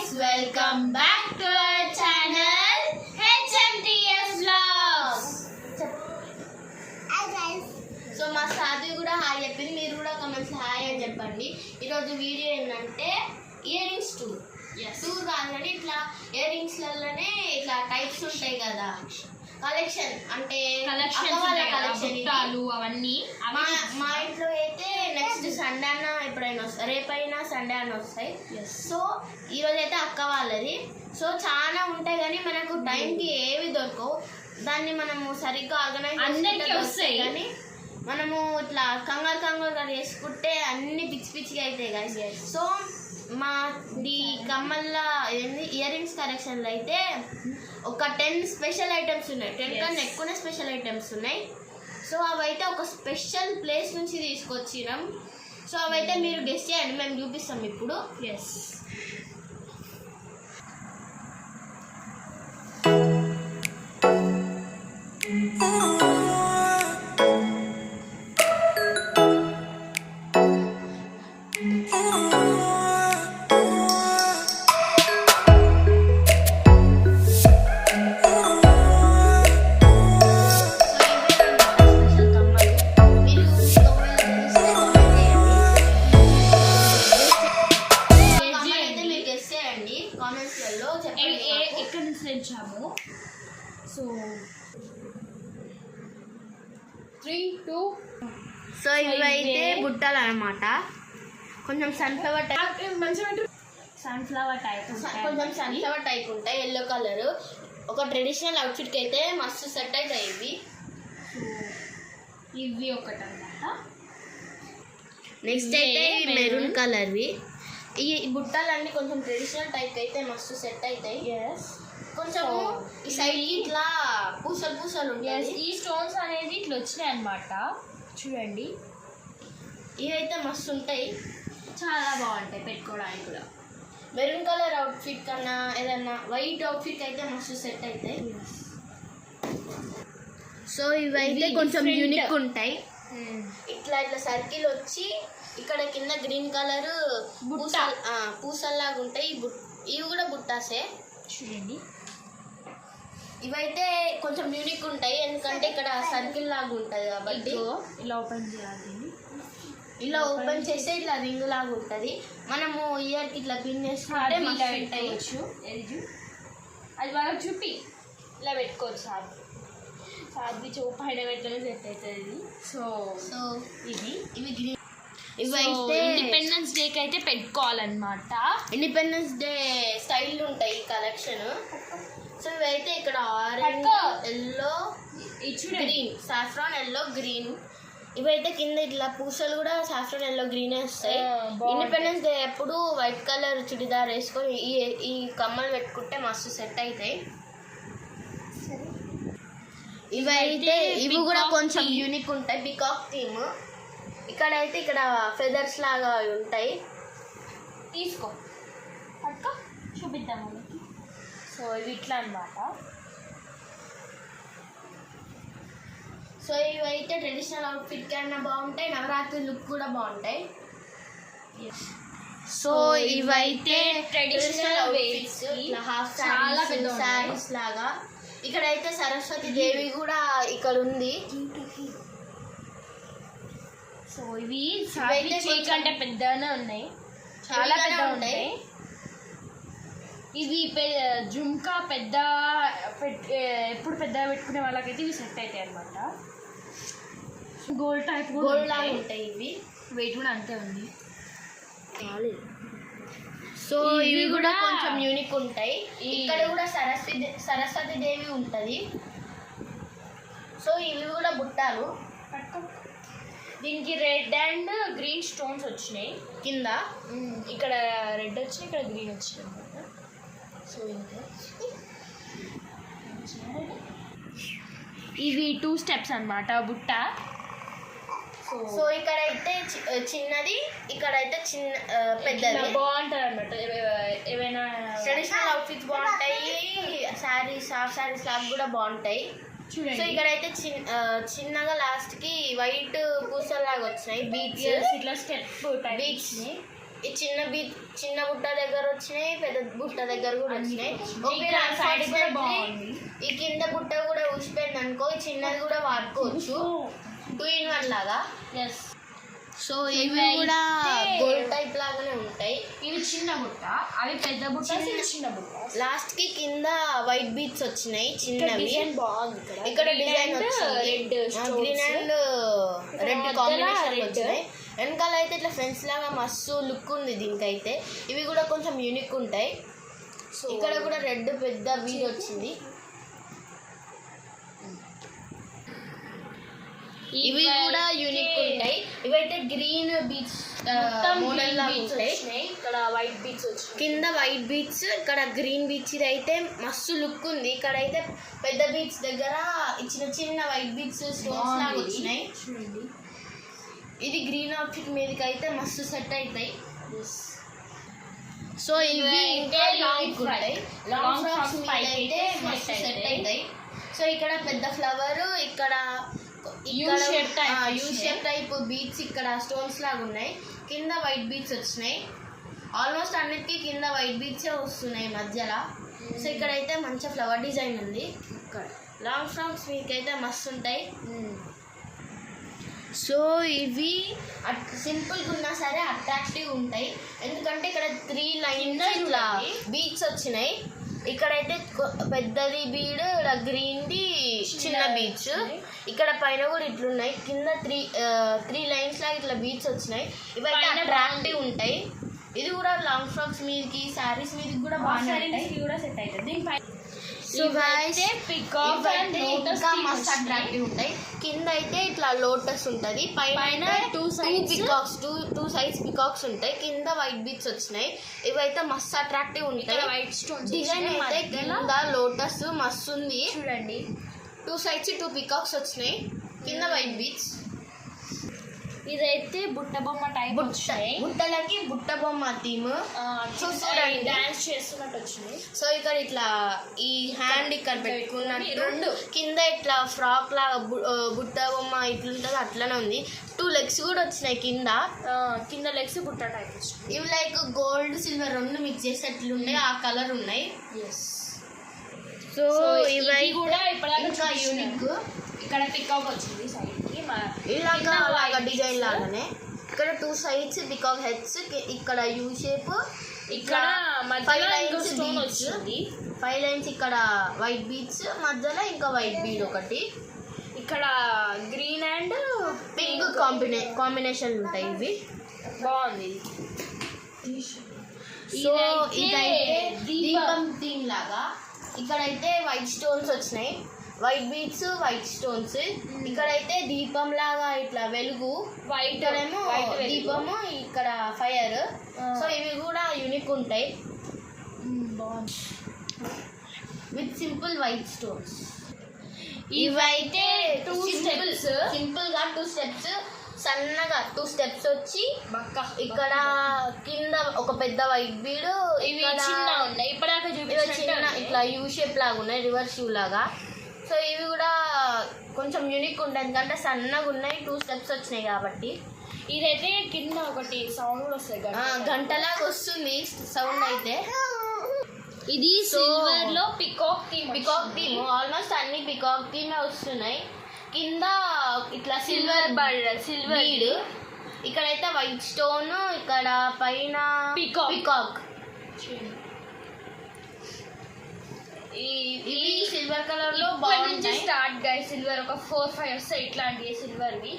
guys, welcome back to our channel HMTS Vlogs. Hi guys. So మా సాధు కూడా hi చెప్పింది, మీరు కూడా కమెంట్స్ హాయ్ అని చెప్పండి. ఈరోజు వీడియో ఏంటంటే ఇయర్ రింగ్స్ టూర్ కాదు కానీ ఇట్లా ఇయర్ రింగ్స్లలోనే ఇట్లా టైప్స్ ఉంటాయి కదా, కలెక్షన్ అంటే కలెక్షన్ అవన్నీ మా ఇంట్లో అయితే నెక్స్ట్ సండే అన్న ఎప్పుడైనా వస్తాయి, రేపైనా సండే అన్న వస్తాయి. సో ఈరోజు అయితే అక్క వాళ్ళది. సో చాలా ఉంటాయి కానీ మనకు టైంకి ఏవి దొరకవు, దాన్ని మనము సరిగ్గా ఆర్గనైజ్ వస్తాయి కానీ మనము ఇట్లా కంగారుగా చేసుకుంటే అన్ని పిచ్చి పిచ్చిగా అవుతాయి కదా. సో మా కమ్మల్ల ఇయర్ రింగ్స్ కలెక్షన్లో అయితే ఒక 10 స్పెషల్ ఐటమ్స్ ఉన్నాయి, 10 కన్నా ఎక్కువనే స్పెషల్ ఐటమ్స్ ఉన్నాయి. సో అవైతే ఒక స్పెషల్ ప్లేస్ నుంచి తీసుకొచ్చినాం. సో అవైతే మీరు గెస్ట్ చేయండి, మేము చూపిస్తాం ఇప్పుడు. ఎక్కడి నుంచి తెచ్చాము? సో 3, 2. సో ఇవైతే బుట్టలు అనమాట, కొంచెం సన్ఫ్లవర్ టైప్, కొంచెం సన్ఫ్లవర్ టైప్ ఉంటాయి, ఎల్లో కలర్. ఒక ట్రెడిషనల్ అవుట్ఫిట్కి అయితే మస్తు సెట్ అవుతాయి ఇవి ఒకటి అన్నమాట. నెక్స్ట్ అయితే మెరూన్ కలర్వి. ఈ బుట్టలన్నీ కొంచెం ట్రెడిషనల్ టైప్ అయితే మస్తు సెట్ అవుతాయి. కొంచెం ఈ సైడ్ ఇట్లా పూసలు ఉంటాయి. ఈ స్టోన్స్ అనేది ఇట్లా వచ్చినాయి అన్నమాట, చూడండి. ఇవైతే మస్తు ఉంటాయి, చాలా బాగుంటాయి పెట్టుకోవడానికి కూడా. మెరూన్ కలర్ అవుట్ఫిట్ కన్నా ఏదన్నా వైట్ అవుట్ఫిట్ అయితే మస్తు సెట్ అవుతాయి. సో ఇవైతే కొంచెం యూనిక్ ఉంటాయి. ఇట్లా సర్కిల్ వచ్చి ఇక్కడ కింద గ్రీన్ కలర్ పూసల్లాగా ఉంటాయి. ఇవి కూడా బుట్టాసే, చూడండి. ఇవైతే కొంచెం యూనిక్ ఉంటాయి ఎందుకంటే ఇక్కడ సర్కిల్ లాగా ఉంటుంది కాబట్టి. ఇలా ఓపెన్ చేయాలి, ఇలా ఓపెన్ చేస్తే ఇట్లా రింగ్ లాగా ఉంటుంది. మనము ఇయర్కి ఇట్లా పిన్ చేసుకుంటే పెట్టవచ్చు. అది వాళ్ళకి చూపి ఇలా పెట్టుకోవచ్చు. సాధ్వి పైన పెట్టడం సెట్ అవుతుంది. సో ఇవి గ్రీన్, ఇవైతే ఇండిపెండెన్స్ డేకి అయితే పెట్టుకోవాలన్నమాట. ఇండిపెండెన్స్ డే స్టైల్ ఉంటాయి ఈ కలెక్షన్. సో ఇవైతే ఇక్కడ orange, yellow, green, saffron, yellow, green. ఇవైతే కింద ఇట్లా పూసలు కూడా సాఫ్రాన్, ఎల్లో, గ్రీన్ వస్తాయి. ఇండిపెండెన్స్ డే ఎప్పుడు వైట్ కలర్ చుడిదార్ వేసుకొని ఈ కమ్మలు పెట్టుకుంటే మస్తు సెట్ అవుతాయి. ఇవైతే ఇవి కూడా కొంచెం యూనిక్ ఉంటాయి, పికాక్ థీమ్. ఇక్కడైతే ఇక్కడ ఫెదర్స్ లాగా ఉంటాయి. తీసుకో పట్టుకో, చూపిద్దాం మనకి. సో ఇవి ఇట్లా అన్నమాట. సో ఇవైతే ట్రెడిషనల్ అవుట్ఫిట్ కన్నా బాగుంటాయి, నవరాత్రి లుక్ కూడా బాగుంటాయి. సో ఇవైతే ట్రెడిషనల్ అవుట్ఫిట్స్, హాఫ్ శారీస్ లాగా. ఇక్కడైతే సరస్వతి దేవి కూడా ఇక్కడ ఉంది. సో ఇవి కంటే పెద్దగానే ఉన్నాయి, చాలా పెద్ద ఉంటాయి. ఇవి జుమ్కా పెద్ద ఎప్పుడు పెద్దగా పెట్టుకునే వాళ్ళకైతే ఇవి సెట్ అవుతాయి అన్నమాట. గోల్డ్ టైప్ గోల్డ్ లాగా ఉంటాయి. ఇవి వెయిట్ కూడా అంతే ఉంది. సో ఇవి కూడా కొంచెం యూనిక్ ఉంటాయి. ఇక్కడ కూడా సరస్వతి దేవి ఉంటుంది. సో ఇవి కూడా బుట్టాలు. దీనికి రెడ్ అండ్ గ్రీన్ స్టోన్స్ వచ్చినాయి కింద. ఇక్కడ రెడ్ వచ్చి ఇక్కడ గ్రీన్ వచ్చినాయి అన్నమాట. సో ఇంకా ఇవి 2 స్టెప్స్ అన్నమాట బుట్ట. సో ఇక్కడైతే చిన్నది, ఇక్కడైతే పెద్దది. బాగుంటుంది అన్నమాట. ఏవైనా ట్రెడిషనల్ అవుట్ఫిట్స్ బాగుంటాయి, శారీస్, హాఫ్ శారీస్ లాగా కూడా బాగుంటాయి. సో ఇక్కడైతే చిన్నగా లాస్ట్ కి వైట్ పూసల్లాగా వచ్చినాయి బీట్స్, ఇట్లా స్టెప్ బీట్స్. ఈ చిన్న బుట్ట దగ్గర వచ్చినాయి, పెద్ద బుట్ట దగ్గర కూడా వచ్చినాయి. సైడ్ కూడా బాగుంది. ఈ కింద బుట్ట కూడా ఊసిపోయింది అనుకో, ఈ చిన్నది కూడా వాడుకోవచ్చు 2 in 1 లాగా. ఎస్. సో ఇవి కూడా గోల్డ్ టైప్ లాగానే ఉంటాయి. ఇవి చిన్న బుట్ట, అవి పెద్ద బుట్ట, చిన్న బుట్ట. లాస్ట్ కి కింద వైట్ బీట్స్ వచ్చినాయి చిన్నవి. బాగుంది ఇక్కడ డిజైన్ వచ్చింది, గ్రీన్ అండ్ రెడ్ కాంబినేషన్ వచ్చినాయి. వెనకాల అయితే ఇట్లా ఫ్రెండ్స్ లాగా మస్తు లుక్ ఉంది దీనికైతే. ఇవి కూడా కొంచెం యూనిక్ ఉంటాయి. సో ఇక్కడ కూడా రెడ్ పెద్ద బీడ్ వచ్చింది. ఇవి కూడా యూనిక్ ఉంటాయి. ఇవైతే గ్రీన్ బీట్స్ మోడల్ లాగా ఉంటాయి. ఇక్కడ వైట్ బీట్స్ వచ్చినాయి, కింద వైట్ బీట్స్, ఇక్కడ గ్రీన్ బీట్స్. ఇది అయితే మస్తు లుక్ ఉంది. ఇక్కడ అయితే పెద్ద బీట్స్ దగ్గర చిన్న వైట్ బీట్స్ స్టోన్స్ లాగా వచ్చినాయి. ఇది గ్రీన్ అవుట్ఫిట్ మీదకి అయితే మస్తు సెట్ అవుతాయి. సో ఇవి ఇంకా లాంగ్ ఉంటాయి. లాంగ్ ఫ్రాక్స్ మీద అయితే మస్తు సెట్ అవుతాయి. సో ఇక్కడ పెద్ద ఫ్లవర్, ఇక్కడ యూ షేప్ టైప్ బీట్స్, ఇక్కడ స్టోన్స్ లాగా ఉన్నాయి. కింద వైట్ బీట్స్ వచ్చినాయి. ఆల్మోస్ట్ అన్నిటికీ కింద వైట్ బీట్సే వస్తున్నాయి మధ్యలో. సో ఇక్కడైతే మంచి ఫ్లవర్ డిజైన్ ఉంది. లాంగ్ ఫ్రాక్స్ మీకైతే మస్తు ఉంటాయి. సో ఇవి సింపుల్గా ఉన్నా సరే అట్రాక్టివ్ ఉంటాయి. ఎందుకంటే ఇక్కడ 3 లైన్స్ ఇట్లా బీట్స్ వచ్చినాయి. ఇక్కడైతే పెద్దది బీడ్, గ్రీన్ది చిన్న బీడ్స్, ఇక్కడ పైన కూడా ఇట్లున్నాయి. కింద 3 లైన్స్ లాగా ఇట్లా బీడ్స్ వచ్చినాయి. ఇవైతే అట్రాక్టివ్ ఉంటాయి. ఇది కూడా లాంగ్ ఫ్రాక్స్ మీదకి, శారీస్ మీదకి కూడా బాగా సెట్ అవుతుంది. ఇవైతే ఇంకా మస్తు అట్రాక్టివ్ ఉంటాయి. కింద అయితే ఇట్లా లోటస్ ఉంటుంది, పైన 2 సైడ్స్ పికాక్స్ ఉంటాయి. కింద వైట్ బీట్స్ వచ్చినాయి. ఇవైతే మస్తు అట్రాక్టివ్ ఉంటాయి. డిజైన్ అయితే కింద లోటస్ మస్తు ఉంది చూడండి. 2 సైడ్స్ 2 పికాక్స్ వచ్చినాయి. కింద వైట్ బీట్స్. ఇదైతే బుట్ట బొమ్మ టైప్ వచ్చినాయి. బుట్టలకి బుట్ట బొమ్మ థీమ్. సో చూడండి డాన్స్ చేస్తున్నట్టు వచ్చినాయి. సో ఇక్కడ ఇట్లా ఈ హ్యాండ్ ఇక్కడ పెట్టుకున్నట్టు, కింద ఇట్లా ఫ్రాక్ లాగా బుట్ట బొమ్మ ఇట్లుంటుంది అట్లనే ఉంది. 2 లెగ్స్ కూడా వచ్చినాయి కింద లెగ్స్ బుట్ట టైప్ వచ్చినాయి. ఇవి లైక్ గోల్డ్ సిల్వర్ 2 మిక్స్ చేసేట్లు ఉన్నాయి. ఆ కలర్ ఉన్నాయి. సో ఇవి కూడా ఇంకా యూనిక్. ఇక్కడ పికాక్ వచ్చింది సైడ్ కి, ఇలాగా డిజైన్ లాగానే. ఇక్కడ 2 సైడ్స్ పికాక్ హెడ్స్, ఇక్కడ యూ షేప్, ఇక్కడ 5 లైన్స్ వచ్చింది. 5 లైన్స్ ఇక్కడ వైట్ బీడ్స్, మధ్యలో ఇంకా వైట్ బీడ్ ఒకటి. ఇక్కడ గ్రీన్ అండ్ పింక్ కాంబినేషన్ ఉంటాయి. ఇవి బాగుంది. సో ఇదైతే దీపం థీమ్ లాగా. ఇక్కడైతే వైట్ స్టోన్స్ వచ్చినాయి, వైట్ బీడ్స్, వైట్ స్టోన్స్. ఇక్కడైతే దీపం లాగా ఇట్లా వెలుగు, వైట్ ఏమో దీపము, ఇక్కడ ఫైర్. సో ఇవి కూడా యూనిక్ ఉంటాయి విత్ సింపుల్ వైట్ స్టోన్స్. ఇవైతే 2 స్టెప్స్, సింపుల్ గా 2 స్టెప్స్, సన్నగా 2 స్టెప్స్ వచ్చి ఇక్కడ కింద ఒక పెద్ద వైట్ బీడ్. ఇవి చిన్న ఉన్నాయి, ఇప్పటిదాకా చిన్న ఇట్లా యూ షేప్ లాగా ఉన్నాయి, రివర్స్ యూ లాగా. సో ఇవి కూడా కొంచెం యూనిక్ ఉంటాయి, ఎందుకంటే సన్నగా ఉన్నాయి, 2 స్టెప్స్ వచ్చినాయి కాబట్టి. ఇదైతే కింద ఒకటి సౌండ్ కూడా వస్తుంది, గంటలాగా వస్తుంది సౌండ్ అయితే. ఇది సిల్వర్ లో పికాక్ థీమ్. ఆల్మోస్ట్ అన్ని పికాక్ థీమే వస్తున్నాయి. కింద ఇట్లా సిల్వర్ బీడ్, ఇక్కడైతే వైట్ స్టోన్, ఇక్కడ పైన పికాక్. ఇవి సిల్వర్ కలర్ లో బాగుంటాయి. స్టార్ట్ గై సిల్వర్ ఒక 4-5 వస్తాయి ఇట్లాంటివి సిల్వర్వి.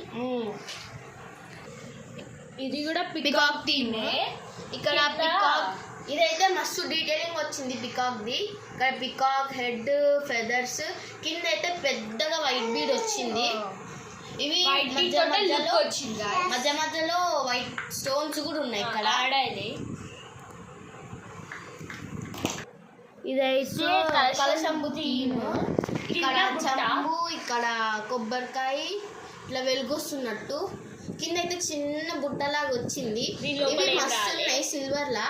ఇది కూడా పికాక్ థీమ్. ఇక్కడ పికాక్, ఇదైతే మస్తు డీటెయిలింగ్ వచ్చింది పికాక్ ది. ఇక్కడ పికాక్ హెడ్, ఫెదర్స్, కింద అయితే పెద్దగా వైట్ బీడ్ వచ్చింది. ఇవి మధ్య మధ్యలో వైట్ స్టోన్స్ కూడా ఉన్నాయి ఇక్కడ. ఇదైతే కలశంబు థీమ్. ఇక్కడ చంబు, ఇక్కడ కొబ్బరికాయ ఇట్లా వెలుగొస్తున్నట్టు. కింద అయితే చిన్న బుట్టలాగా వచ్చింది. ఇవి మస్తు ఉన్నాయి సిల్వర్ లా.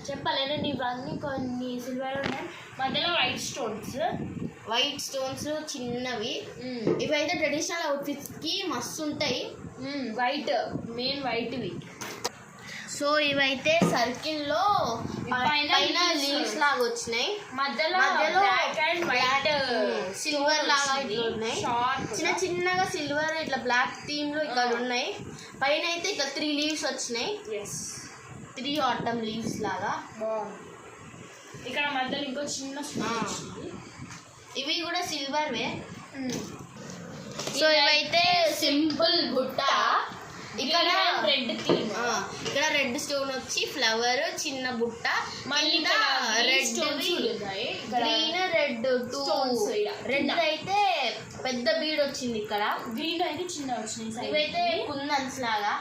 చెప్పలేనండి, ఇవన్నీ కొన్ని సిల్వర్ ఉన్నాయి, మధ్యలో వైట్ స్టోన్స్ చిన్నవి. ఇవైతే ట్రెడిషనల్ అవుట్ఫిట్స్ కి మస్తు ఉంటాయి. వైట్ మెయిన్ వైట్వి. సో ఇవైతే సర్కిల్ లో పైన లీవ్స్ లాగా వచ్చినాయి, మధ్యలో బ్లాక్ అండ్ వైట్ సిల్వర్ లాగా ఇట్లా ఉన్నాయి, చిన్న చిన్నగా సిల్వర్ ఇట్లా బ్లాక్ థీమ్ లో ఇక్కడ ఉన్నాయి. పైన అయితే ఇట్లా 3 లీవ్స్ వచ్చినాయి, 3 ఆటమ్ లీవ్స్ లాగా. ఇక్కడ మధ్యలో ఇంకో చిన్న ఇవి కూడా సిల్వర్వే. సో ఇవైతే సింపుల్ బుట్ట. ఇక్కడ రెడ్ థీమ్, ఇక్కడ రెడ్ స్టోన్ వచ్చి ఫ్లవర్, చిన్న బుట్ట, మళ్ళీ రెడ్ గ్రీన్ రెడ్ 2 రెడ్ అయితే పెద్ద బీడ్ వచ్చింది. ఇక్కడ గ్రీన్ అయితే చిన్న వచ్చినాయి. ఇవైతే కుందన్స్ లాగా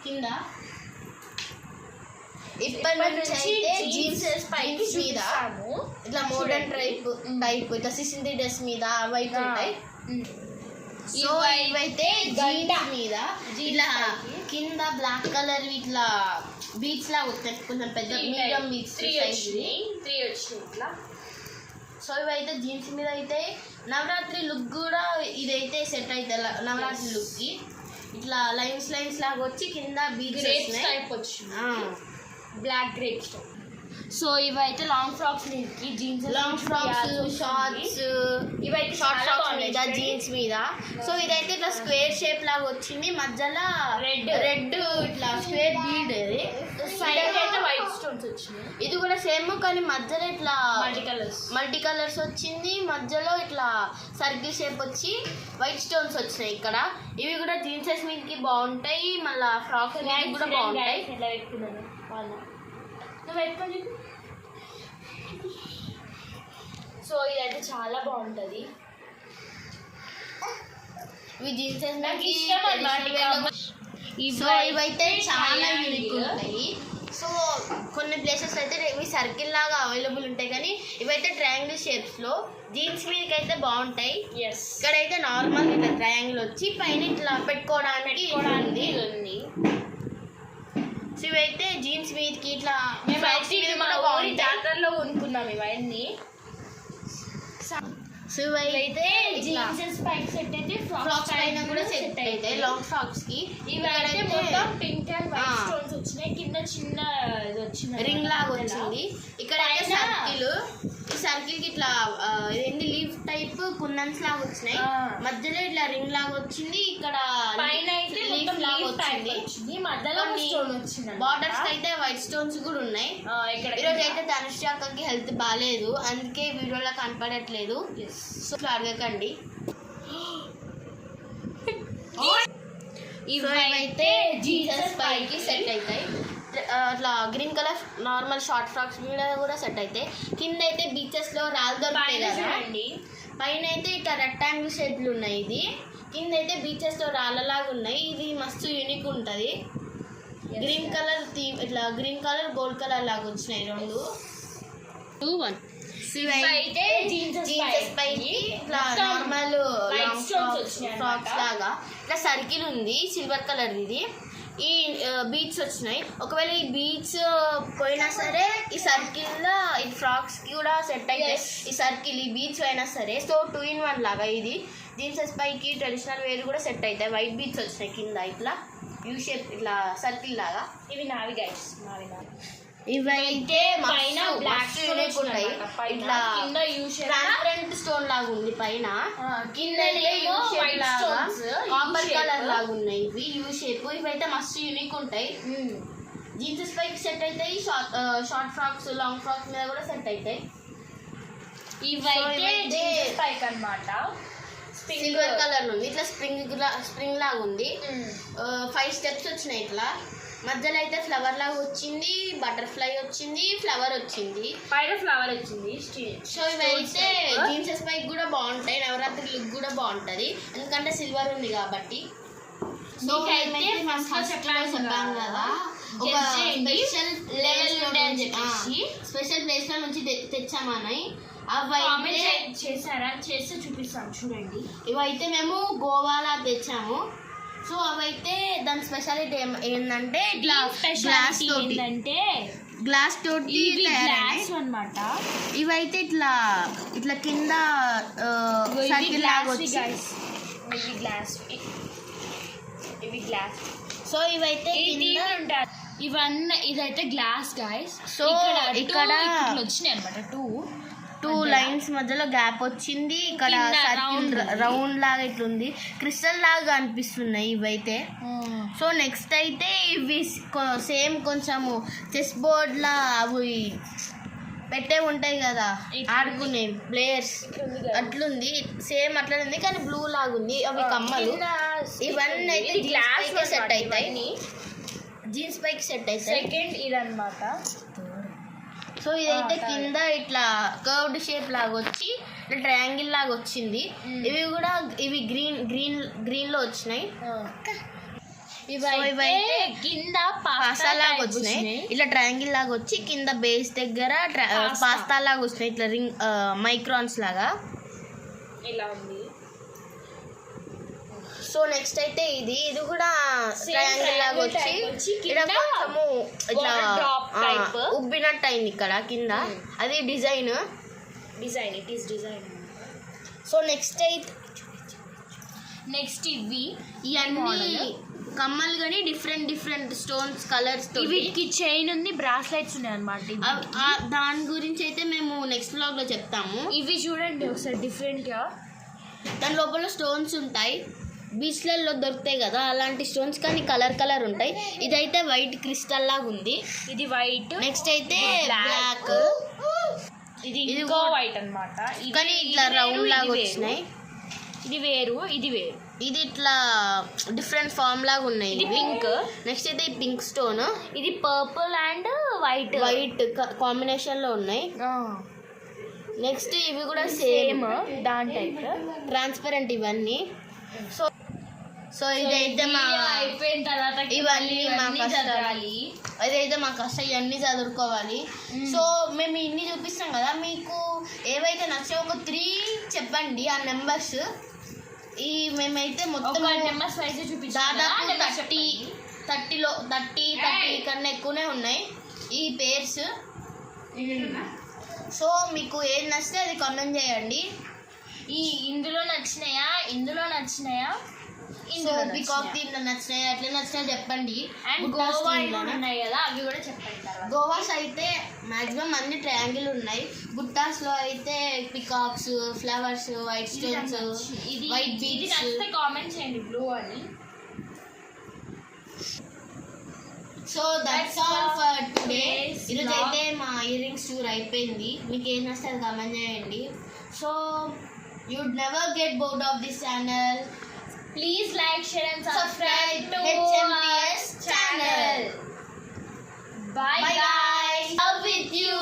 కింద. ఇప్పటి నుంచి అయితే జీన్స్ స్పైక్స్ మీద ఇట్లా మోడర్న్ టైప్ ఇట్లా సిసింది డ్రెస్ మీద అవి అయితే ఉంటాయి. సో ఇవైతే జీన్స్ మీద ఇట్లా కింద బ్లాక్ కలర్ ఇట్లా బీచ్ లాగా వస్తాయి, కొంచెం పెద్ద మీడియం బీచ్ 3 వచ్చినాయి ఇట్లా. సో ఇవైతే జీన్స్ మీద అయితే నవరాత్రి లుక్ కూడా ఇదైతే సెట్ అయితే నవరాత్రి లుక్ కి. ఇట్లా లైన్స్ లాగా వచ్చి కింద బీచ్ టైప్ వచ్చింది, బ్లాక్ గ్రేప్ స్టోన్. సో ఇవైతే లాంగ్ ఫ్రాక్స్ మీదకి జీన్స్, లాంగ్ ఫ్రాక్స్, షార్ట్స్, ఇవైతే షార్ట్ ఫ్రాక్స్ మీద జీన్స్ మీద. సో ఇదైతే ఇట్లా స్క్వేర్ షేప్ లాగా వచ్చింది, మధ్యలో రెడ్ ఇట్లా స్క్వేర్ బీడ్. సైడ్ అయితే వైట్ స్టోన్స్ వచ్చినాయి. ఇది కూడా సేమ్ కానీ మధ్యలో ఇట్లా మల్టీ కలర్స్ వచ్చింది, మధ్యలో ఇట్లా సర్కిల్ షేప్ వచ్చి వైట్ స్టోన్స్ వచ్చినాయి ఇక్కడ. ఇవి కూడా జీన్సెస్ మీదకి బాగుంటాయి, మళ్ళీ ఫ్రాక్స్ కూడా బాగుంటాయి. ఎట్లా పెట్టుకున్నాను నువ్వు పెట్టుకోండి. సో ఇదైతే చాలా బాగుంటుంది. ఇవి జీన్సెస్ సో ఇవైతే చాలా యూనిక్ ఉంటాయి. సో కొన్ని ప్లేసెస్ అయితే ఇవి సర్కిల్ లాగా అవైలబుల్ ఉంటాయి, కానీ ఇవైతే ట్రయాంగిల్ షేప్స్ లో జీన్స్ మీదకి అయితే బాగుంటాయి. ఇక్కడైతే నార్మల్ ఇట్లా ట్రయాంగిల్ వచ్చి పైన ఇట్లా పెట్టుకోవడానికి ఉంది. సో ఇవైతే జీన్స్ మీదకి ఇట్లా జాతరలో కొనుక్కున్నాం ఇవన్నీ. సో ఇవైతే జీన్స్ స్పైక్ సెట్ అయితే ఫ్రాక్స్ పైన కూడా సెట్ అయితే లాంగ్ ఫ్రాక్స్ కి. ఇవైతే మొత్తం పింక్ అండ్ వైట్ స్టోన్స్ వచ్చినాయి, కింద చిన్న ఇది వచ్చింది రింగ్ లాగా వచ్చింది. ఇక్కడ సర్కిల్, ఈ సర్కిల్ కి ఇట్లా ఏంది లీఫ్ టైప్ కుందన్స్ లాగా వచ్చినాయి, మధ్యలో ఇట్లా రింగ్ లాగా వచ్చింది. ఇక్కడ పైన అయితే లీఫ్ లాగా వచ్చింది, మధ్యలో స్టోన్ వచ్చింది. బార్డర్స్ అయితే వైట్ స్టోన్స్ కూడా ఉన్నాయి. ఈరోజు అయితే ధనుష్యాకి హెల్త్ బాగాలేదు, అందుకే వీడియోలో కనపడట్లేదు. సో అడగకండి. ఇవైతే జీసస్ పైకి సెట్ అవుతాయి. అట్లా green colour normal short frocks మీద కూడా సెట్ అవుతాయి. కింద అయితే బీచెస్ లో రాళ్ళు దొరుకుతాయి కదా, పైన అయితే ఇట్లా రెక్టాంగిల్ షేప్లు ఉన్నాయి. ఇది కింద అయితే బీచెస్ లో రాళ్ళలాగా ఉన్నాయి. ఇది మస్తు యూనిక్ ఉంటుంది. గ్రీన్ కలర్ థీమ్, ఇట్లా గ్రీన్ కలర్ గోల్డ్ కలర్ లాగా వచ్చినాయి 2, 1. ఇవైతే జీన్స్ పైకి ఇట్లా నార్మల్ ఫ్రాక్స్ లాగా ఇట్లా సర్కిల్ ఉంది, సిల్వర్ కలర్. ఇది ఈ బీచ్ వచ్చినాయి. ఒకవేళ ఈ బీచ్ పోయినా సరే ఈ సర్కిల్ లో ఈ ఫ్రాక్స్ కి కూడా సెట్ అవుతాయి. ఈ సర్కిల్ ఈ బీచ్ అయినా సరే. సో 2 in 1 లాగా ఇది జీన్సెస్ పైకి ట్రెడిషనల్ వేర్ కూడా సెట్ అవుతాయి. వైట్ బీచ్ వచ్చినాయి కింద ఇట్లా యూ షేప్ ఇట్లా సర్కిల్ లాగా. ఇవి నావి గైస్, ఇవైతే పైన బ్లాక్ స్టోన్ ఉంటాయి, ఇట్లా కింద యూ షేప్ ట్రాన్స్పరెంట్ స్టోన్ లాగా ఉంది పైన, కింద యూ షేప్ లాగా కాపర్ కలర్ లాగా ఉన్నాయి. ఇవి యూ షేప్. ఇవైతే మస్తు యూనిక్ ఉంటాయి. జీన్సెస్ పైకి సెట్ అవుతాయి, షార్ట్ ఫ్రాక్స్ లాంగ్ ఫ్రాక్స్ మీద కూడా సెట్ అవుతాయి. ఇవైతే జీన్స్ పైక్ అన్నమాట. సిల్వర్ కలర్ ఉంది, ఇట్లా స్ప్రింగ్ లాగా ఉంది. 5 స్టెప్స్ వచ్చినాయి. ఇట్లా మధ్యలో అయితే ఫ్లవర్ లాగా వచ్చింది, బటర్ఫ్లై వచ్చింది, ఫ్లవర్ వచ్చింది, పైన ఫ్లవర్ వచ్చింది. సో ఇవైతే జీన్సెస్ పైకి కూడా బాగుంటాయి, నవరాత్రి లుక్ కూడా బాగుంటది, ఎందుకంటే సిల్వర్ ఉంది కాబట్టి. సో చెప్పాను కదా ఒక స్పెషల్ లెవెల్ అని చెప్పేసి స్పెషల్ ప్లేస్ లో నుంచి తెచ్చామని. అవైతే చేశారా, చేస్తే చూపిస్తాను చూడండి. ఇవైతే మేము గోవాలో తెచ్చాము. సో అవైతే దాని స్పెషాలిటీ ఏంటంటే ఇట్లా గ్లాస్ తోటి అన్నమాట. ఇవైతే ఇట్లా ఇట్లా కింద సర్కిల్ లాగా వచ్చి ఇవి గ్లాస్. సో ఇవైతే ఇవన్నీ ఇదైతే గ్లాస్ గాయస్. సో ఇక్కడ వచ్చినాయి అనమాట 2 లైన్స్ మధ్యలో గ్యాప్ వచ్చింది. ఇక్కడ రౌండ్ లాగా ఇట్లుంది, క్రిస్టల్ లాగా అనిపిస్తున్నాయి ఇవైతే. సో నెక్స్ట్ అయితే ఇవి సేమ్ కొంచెము చెస్ బోర్డ్ లా అవి పెట్టే ఉంటాయి కదా ఆడుకునే ప్లేయర్స్, అట్లుంది సేమ్ అట్లా ఉంది కానీ బ్లూ లాగా ఉంది. అవి కమ్మలు. ఇవన్నీ అయితే గ్లాస్ సెట్ అవుతాయి, జీన్స్ పైకి సెట్ అవుతాయి. సెకండ్ ఇదన్నమాట. సో ఇదైతే కింద ఇట్లా కర్వ్డ్ షేప్ లాగా వచ్చి ఇట్లా ట్రయాంగిల్ లాగా వచ్చింది. ఇవి కూడా ఇవి గ్రీన్ లో వచ్చినాయి. ఇవైతే కింద పాస్తా లాగా వచ్చినాయి, ఇట్లా ట్రయాంగిల్ లాగా వచ్చి కింద బేస్ దగ్గర పాస్తా లాగా వచ్చినాయి, ఇట్లా రింగ్ మైక్రాన్స్ లాగా ఇలా ఉంది. సో నెక్స్ట్ అయితే ఇది కూడా ట్రయాంగిల్ లాగా వచ్చి ఇక్కడ కొంచెము ఇట్లా ఉబ్బినట్టు అయింది ఇక్కడ కింద. అది design. It is design. So next ఇవన్నీ కమ్మలు కానీ డిఫరెంట్ స్టోన్స్ కలర్స్. వీటికి చైన్ ఉంది, బ్రాస్లెట్స్ ఉన్నాయి అనమాట. దాని గురించి అయితే మేము నెక్స్ట్ వ్లాగ్ లో చెప్తాము. ఇవి చూడండి ఒకసారి డిఫరెంట్ గా, దాని లోపల స్టోన్స్ ఉంటాయి, బీచ్లలో దొరుకుతాయి కదా అలాంటి స్టోన్స్, కానీ కలర్ ఉంటాయి. ఇదైతే వైట్ క్రిస్టల్ లాగా ఉంది. ఇది వైట్. నెక్స్ట్ అయితే బ్లాక్. ఇది ఇంకో వైట్ అన్నమాట. కానీ ఇట్లా రౌండ్ లాగా వచ్చినాయి. ఇది వేరు. ఇది ఇట్లా డిఫరెంట్ ఫామ్ లాగా ఉన్నాయి. ఇది పింక్. నెక్స్ట్ అయితే పింక్ స్టోన్. ఇది పర్పుల్ అండ్ వైట్ కాంబినేషన్ లో ఉన్నాయి. నెక్స్ట్ ఇవి కూడా సేమ్ దాని టైప్ ట్రాన్స్పరెంట్ ఇవన్నీ. సో ఇదైతే అయిపోయిన తర్వాత ఇవన్నీ మా కష్టాలు. అదైతే మా కష్టం, ఇవన్నీ చదువుకోవాలి. సో మేము ఇన్ని చూపిస్తాం కదా, మీకు ఏవైతే నచ్చో ఒక 3 చెప్పండి ఆ నెంబర్స్. ఈ మేమైతే మొత్తం నెంబర్స్ వైజ్ చూపించాము. దాదాపు 30 కన్నా ఎక్కువనే ఉన్నాయి ఈ పేర్స్. సో మీకు ఏది నచ్చితే అది కామెంట్ చేయండి. ఇందులో నచ్చినాయా సో పికాక్ దీంట్లో నచ్చినాయి, అట్లా నచ్చినాయి చెప్పండి. అండ్ గోవా ఉన్నాయి కదా, అవి కూడా చెప్పండి. గోవాస్ అయితే మాక్సిమం అన్ని ట్రయాంగిల్ ఉన్నాయి. బుట్టాస్ లో అయితే peacocks, flowers, white stones, white beads. Comment చేయండి బ్లూ అని. So that's all for today. ఈరోజు అయితే మా ఇయర్ రింగ్స్ టూర్ అయిపోయింది. మీకు ఏం నచ్చితే కామెంట్ చేయండి. So you'd never get bored of this channel. Please like, share and subscribe to HMPS channel. Bye guys. Love with you.